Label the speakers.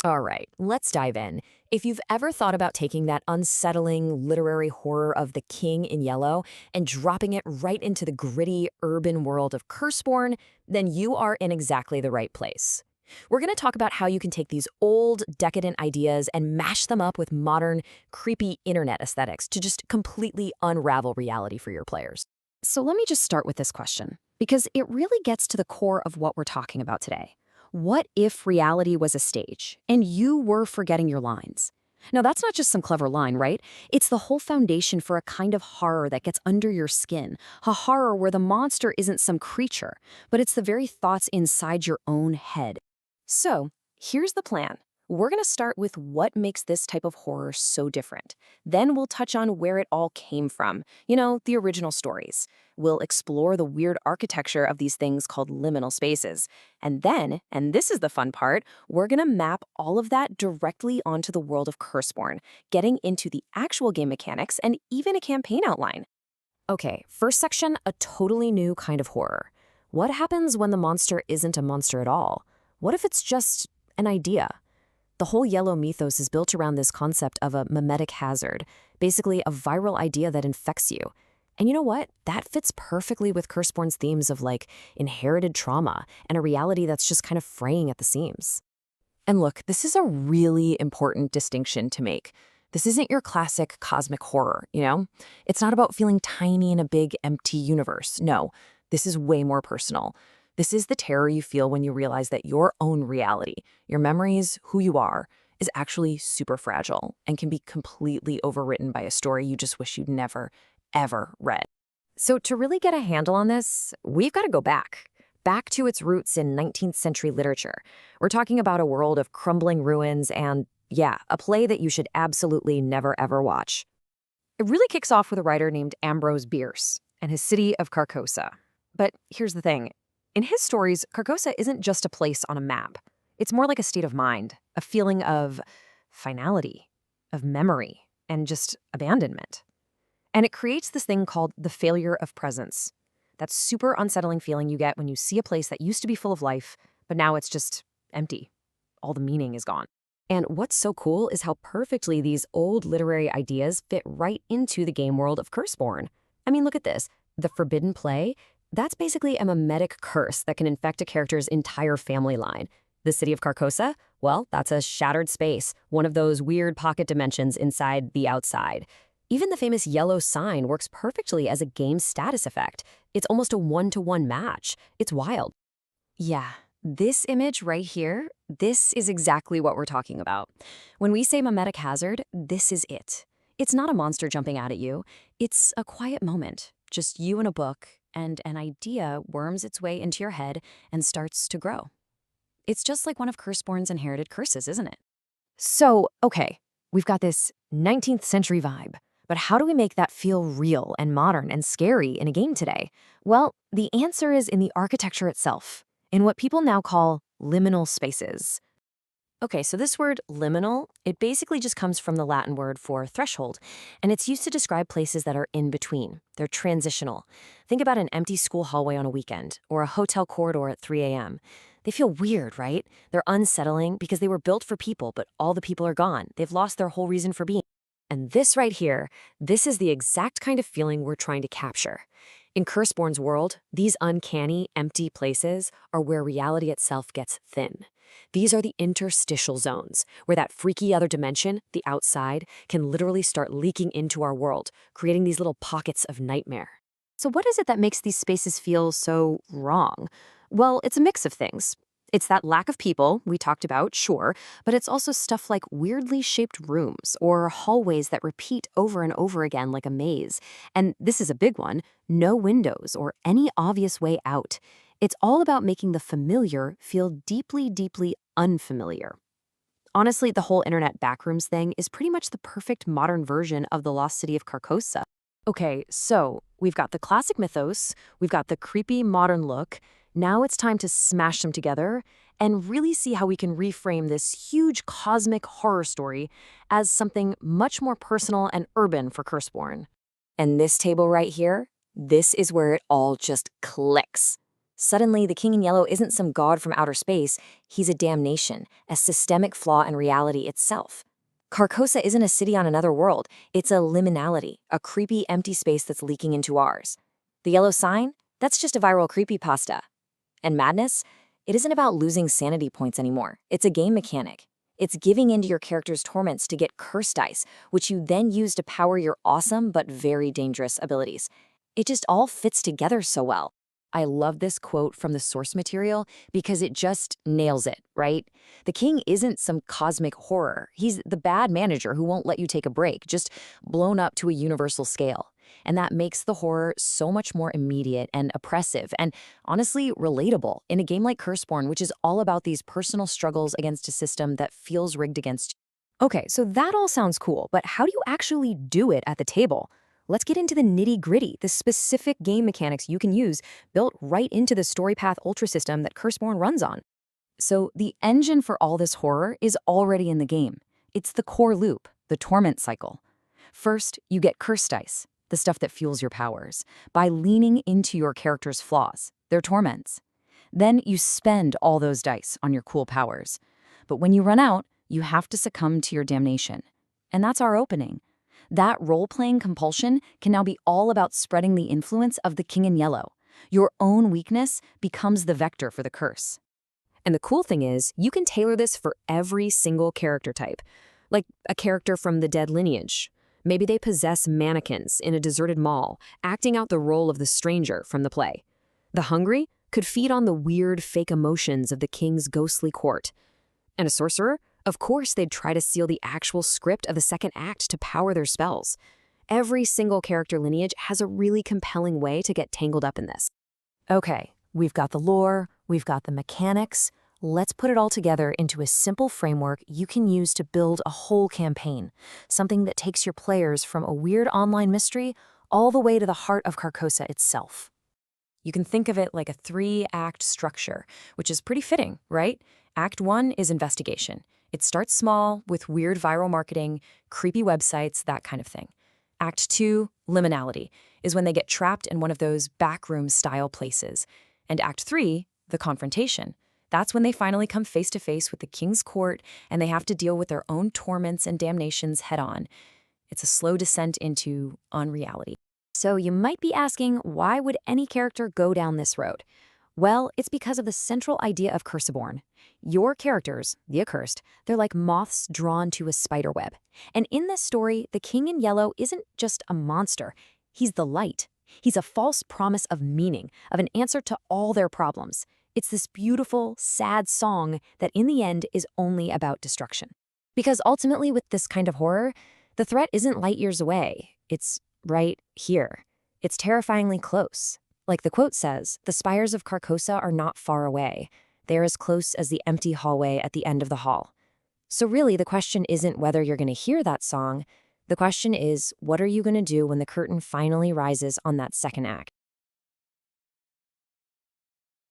Speaker 1: All right, let's dive in. If you've ever thought about taking that unsettling literary horror of The King in Yellow and dropping it right into the gritty urban world of Curseborne, then you are in exactly the right place. We're going to talk about how you can take these old, decadent ideas and mash them up with modern, creepy internet aesthetics to just completely unravel reality for your players. So let me just start with this question, because it really gets to the core of what we're talking about today. What if reality was a stage and you were forgetting your lines? Now, that's not just some clever line, right? It's the whole foundation for a kind of horror that gets under your skin, a horror where the monster isn't some creature, but it's the very thoughts inside your own head. So, here's the plan. We're going to start with what makes this type of horror so different. Then we'll touch on where it all came from, the original stories. We'll explore the weird architecture of these things called liminal spaces. And then, and this is the fun part, we're going to map all of that directly onto the world of Curseborne, getting into the actual game mechanics and even a campaign outline. Okay, first section, a totally new kind of horror. What happens when the monster isn't a monster at all? What if it's just an idea? The whole Yellow mythos is built around this concept of a mimetic hazard, basically a viral idea that infects you. And you know what? That fits perfectly with Curseborne's themes of inherited trauma and a reality that's just kind of fraying at the seams. And look, this is a really important distinction to make. This isn't your classic cosmic horror. It's not about feeling tiny in a big, empty universe. No, this is way more personal. This is the terror you feel when you realize that your own reality, your memories, who you are, is actually super fragile and can be completely overwritten by a story you just wish you'd never, ever read. So to really get a handle on this, we've got to go back to its roots in 19th century literature. We're talking about a world of crumbling ruins and, yeah, a play that you should absolutely never, ever watch. It really kicks off with a writer named Ambrose Bierce and his city of Carcosa. But here's the thing. In his stories, Carcosa isn't just a place on a map. It's more like a state of mind, a feeling of finality, of memory, and just abandonment. And it creates this thing called the failure of presence. That super unsettling feeling you get when you see a place that used to be full of life, but now it's just empty. All the meaning is gone. And what's so cool is how perfectly these old literary ideas fit right into the game world of Curseborne. I mean, look at this. The forbidden play, that's basically a mimetic curse that can infect a character's entire family line. The city of Carcosa? Well, that's a shattered space, one of those weird pocket dimensions inside the outside. Even the famous yellow sign works perfectly as a game status effect. It's almost a one-to-one match. It's wild. Yeah, this image right here, this is exactly what we're talking about. When we say mimetic hazard, this is it. It's not a monster jumping out at you. It's a quiet moment, just you and a book, and an idea worms its way into your head and starts to grow. It's just like one of Curseborne's inherited curses, isn't it? So, okay, we've got this 19th century vibe, but how do we make that feel real and modern and scary in a game today? Well, the answer is in the architecture itself, in what people now call liminal spaces. Okay, so this word liminal, it basically just comes from the Latin word for threshold, and it's used to describe places that are in between. They're transitional. Think about an empty school hallway on a weekend, or a hotel corridor at 3 a.m. They feel weird, right? They're unsettling because they were built for people, but all the people are gone. They've lost their whole reason for being. And this right here, this is the exact kind of feeling we're trying to capture. In Curseborne's world, these uncanny, empty places are where reality itself gets thin. These are the interstitial zones, where that freaky other dimension, the outside, can literally start leaking into our world, creating these little pockets of nightmare. So what is it that makes these spaces feel so wrong? Well, it's a mix of things. It's that lack of people we talked about, sure, but it's also stuff like weirdly shaped rooms or hallways that repeat over and over again like a maze. And this is a big one, no windows or any obvious way out. It's all about making the familiar feel deeply, deeply unfamiliar. Honestly, the whole internet backrooms thing is pretty much the perfect modern version of the lost city of Carcosa. Okay, so we've got the classic mythos, we've got the creepy modern look. Now it's time to smash them together and really see how we can reframe this huge cosmic horror story as something much more personal and urban for Curseborne. And this table right here, this is where it all just clicks. Suddenly, the King in Yellow isn't some god from outer space, he's a damnation, a systemic flaw in reality itself. Carcosa isn't a city on another world, it's a liminality, a creepy, empty space that's leaking into ours. The yellow sign? That's just a viral creepypasta. And madness? It isn't about losing sanity points anymore, it's a game mechanic. It's giving into your character's torments to get curse dice, which you then use to power your awesome but very dangerous abilities. It just all fits together so well. I love this quote from the source material because it just nails it, right? The king isn't some cosmic horror. He's the bad manager who won't let you take a break, just blown up to a universal scale. And that makes the horror so much more immediate and oppressive and honestly relatable in a game like Curseborne, which is all about these personal struggles against a system that feels rigged against you. Okay, so that all sounds cool, but how do you actually do it at the table? Let's get into the nitty-gritty, the specific game mechanics you can use built right into the StoryPath Ultra system that Curseborne runs on. So the engine for all this horror is already in the game. It's the core loop, the torment cycle. First, you get curse dice, the stuff that fuels your powers, by leaning into your character's flaws, their torments. Then you spend all those dice on your cool powers. But when you run out, you have to succumb to your damnation. And that's our opening. That role-playing compulsion can now be all about spreading the influence of the King in Yellow. Your own weakness becomes the vector for the curse. And the cool thing is, you can tailor this for every single character type. Like a character from the dead lineage. Maybe they possess mannequins in a deserted mall, acting out the role of the stranger from the play. The hungry could feed on the weird fake emotions of the king's ghostly court. And a sorcerer? Of course they'd try to seal the actual script of the second act to power their spells. Every single character lineage has a really compelling way to get tangled up in this. Okay, we've got the lore, we've got the mechanics. Let's put it all together into a simple framework you can use to build a whole campaign. Something that takes your players from a weird online mystery all the way to the heart of Carcosa itself. You can think of it like a 3-act structure, which is pretty fitting, right? Act 1 is investigation. It starts small with weird viral marketing, creepy websites, that kind of thing. Act 2, liminality, is when they get trapped in one of those backroom-style places. And Act 3, the confrontation. That's when they finally come face to face with the king's court and they have to deal with their own torments and damnations head-on. It's a slow descent into unreality. So you might be asking, why would any character go down this road? Well, it's because of the central idea of Curseborne. Your characters, the accursed, they're like moths drawn to a spider web. And in this story, the King in Yellow isn't just a monster. He's the light. He's a false promise of meaning, of an answer to all their problems. It's this beautiful, sad song that in the end is only about destruction. Because ultimately with this kind of horror, the threat isn't light years away. It's right here. It's terrifyingly close. Like the quote says, the spires of Carcosa are not far away. They're as close as the empty hallway at the end of the hall. So really, the question isn't whether you're going to hear that song. The question is, what are you going to do when the curtain finally rises on that second act?